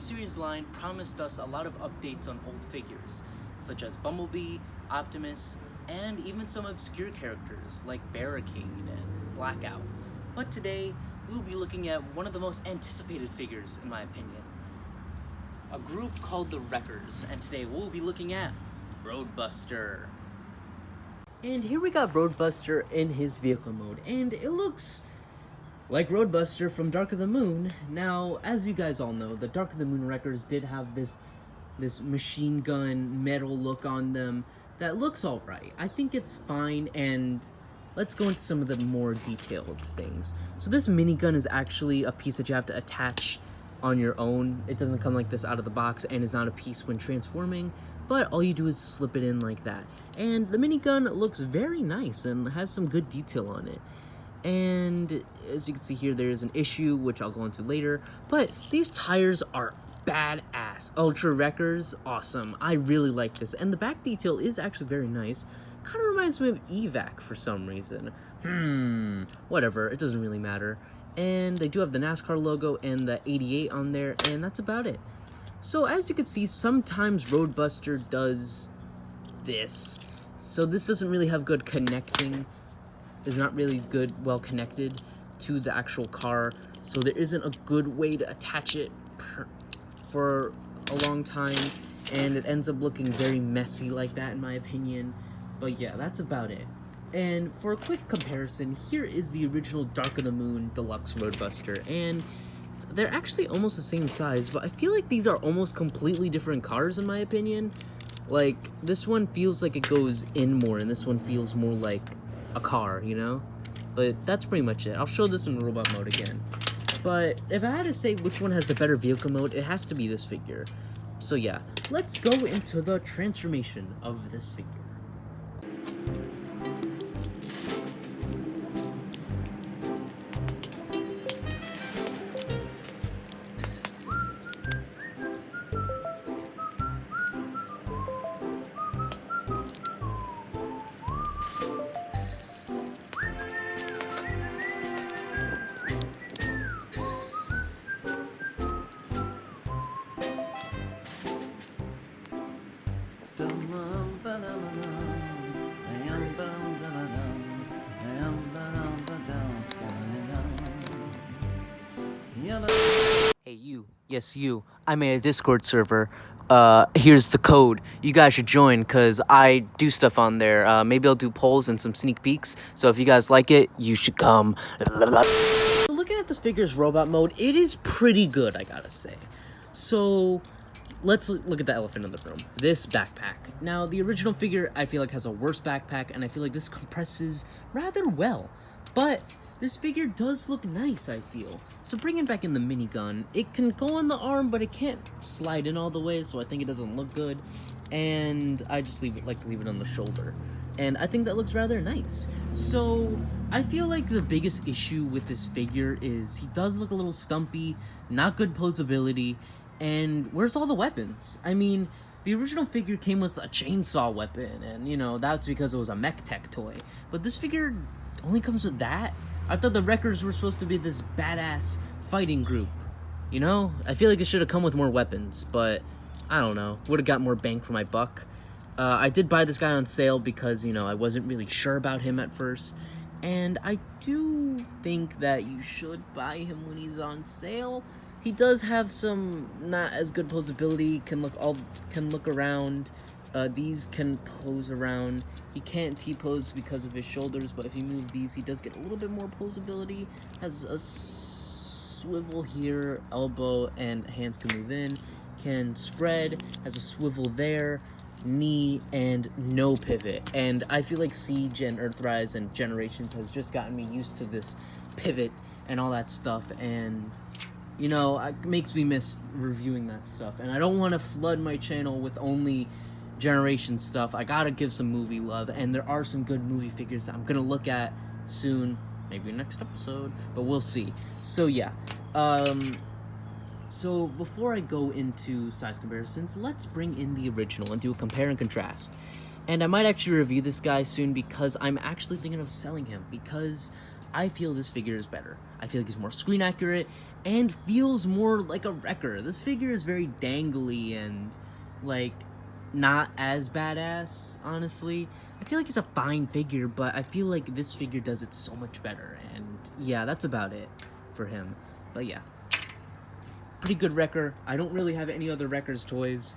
series line promised us a lot of updates on old figures, such as Bumblebee, Optimus, and even some obscure characters like Barricade and Blackout. But today, we will be looking at one of the most anticipated figures, in my opinion. A group called the Wreckers, and today we'll be looking at Roadbuster. And here we got Roadbuster in his vehicle mode, and it looks like Roadbuster from Dark of the Moon. Now, as you guys all know, the Dark of the Moon Wreckers did have this machine gun metal look on them that looks alright. I think it's fine, and let's go into some of the more detailed things. So this minigun is actually a piece that you have to attach on your own. It doesn't come like this out of the box, and is not a piece when transforming, but all you do is slip it in like that. And the minigun looks very nice and has some good detail on it. And as you can see here, there is an issue, which I'll go into later, but these tires are badass. Ultra Wreckers, awesome. I really like this, and the back detail is actually very nice. Kind of reminds me of Evac for some reason. Whatever, it doesn't really matter. And they do have the NASCAR logo and the 88 on there, and that's about it. So as you can see, sometimes Roadbuster does this. So this doesn't really have good connecting. Is not really well connected to the actual car. So there isn't a good way to attach it for a long time. And it ends up looking very messy like that, in my opinion. But yeah, that's about it. And for a quick comparison, here is the original Dark of the Moon Deluxe Roadbuster. And they're actually almost the same size, but I feel like these are almost completely different cars, in my opinion. Like, this one feels like it goes in more, and this one feels more like a car, you know? But that's pretty much it. I'll show this in robot mode again. But if I had to say which one has the better vehicle mode, it has to be this figure. So yeah, let's go into the transformation of this figure. Hey you, yes you, I made a Discord server. Here's the code. You guys should join, cause I do stuff on there. Maybe I'll do polls and some sneak peeks, so if you guys like it, you should come. Looking at this figure's robot mode, it is pretty good, I gotta say. So let's look at the elephant in the room. This backpack. Now, the original figure, I feel like, has a worse backpack, and I feel like this compresses rather well. But this figure does look nice, I feel. So bringing back in the minigun, it can go on the arm, but it can't slide in all the way, so I think it doesn't look good. And I just like to leave it on the shoulder. And I think that looks rather nice. So I feel like the biggest issue with this figure is he does look a little stumpy, not good posability, and where's all the weapons? I mean, the original figure came with a chainsaw weapon, and, you know, that's because it was a mech tech toy. But this figure only comes with that? I thought the Wreckers were supposed to be this badass fighting group. You know? I feel like it should have come with more weapons, but I don't know. Would have got more bang for my buck. I did buy this guy on sale because, you know, I wasn't really sure about him at first. And I do think that you should buy him when he's on sale. He does have some not as good posability, can look around. These can pose around. He can't T-pose because of his shoulders, but if you move these, he does get a little bit more posability. Has a swivel here, elbow, and hands can move in. Can spread, has a swivel there, knee, and no pivot. And I feel like Siege and Earthrise and Generations has just gotten me used to this pivot and all that stuff, and you know, it makes me miss reviewing that stuff. And I don't want to flood my channel with only Generation stuff. I gotta give some movie love, and there are some good movie figures that I'm gonna look at soon, maybe next episode, but we'll see. So yeah, so before I go into size comparisons, let's bring in the original and do a compare and contrast. And I might actually review this guy soon because I'm actually thinking of selling him because I feel this figure is better. I feel like he's more screen accurate, and feels more like a wrecker. This figure is very dangly and, like, not as badass, honestly. I feel like he's a fine figure, but I feel like this figure does it so much better, and yeah, that's about it for him. But yeah, pretty good wrecker. I don't really have any other wreckers toys,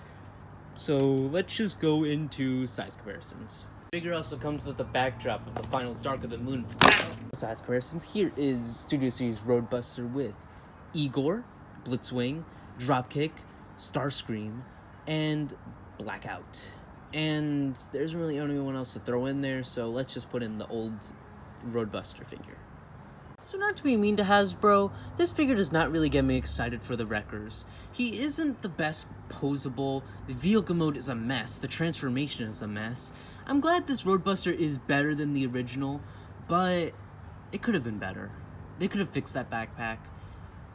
so let's just go into size comparisons. The figure also comes with the backdrop of the final Dark of the Moon battle. Size comparisons. Here is Studio Series Roadbuster with Igor, Blitzwing, Dropkick, Starscream, and Blackout. And there isn't really anyone else to throw in there, so let's just put in the old Roadbuster figure. So not to be mean to Hasbro, this figure does not really get me excited for the Wreckers. He isn't the best posable, the vehicle mode is a mess, the transformation is a mess. I'm glad this Roadbuster is better than the original, but it could have been better. They could have fixed that backpack.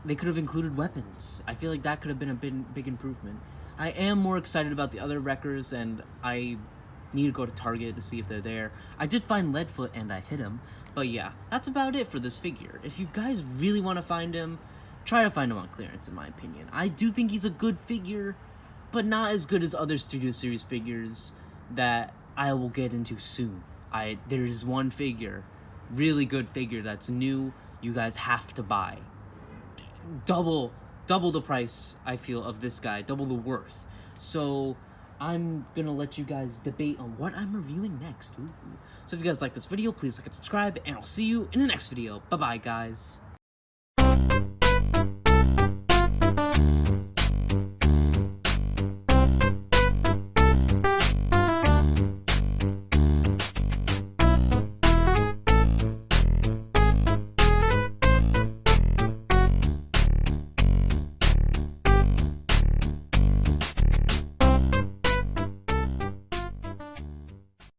They could have included weapons. I feel like that could have been a big improvement. I am more excited about the other Wreckers, and I need to go to Target to see if they're there. I did find Leadfoot and I hit him, but yeah, that's about it for this figure. If you guys really want to find him, try to find him on clearance, in my opinion. I do think he's a good figure, but not as good as other Studio Series figures that I will get into soon. There's one figure, really good figure that's new, you guys have to buy. Double the price, I feel, of this guy, double the worth. So I'm gonna let you guys debate on what I'm reviewing next. Ooh. So if you guys like this video, please like and subscribe, and I'll see you in the next video. Bye-bye, guys.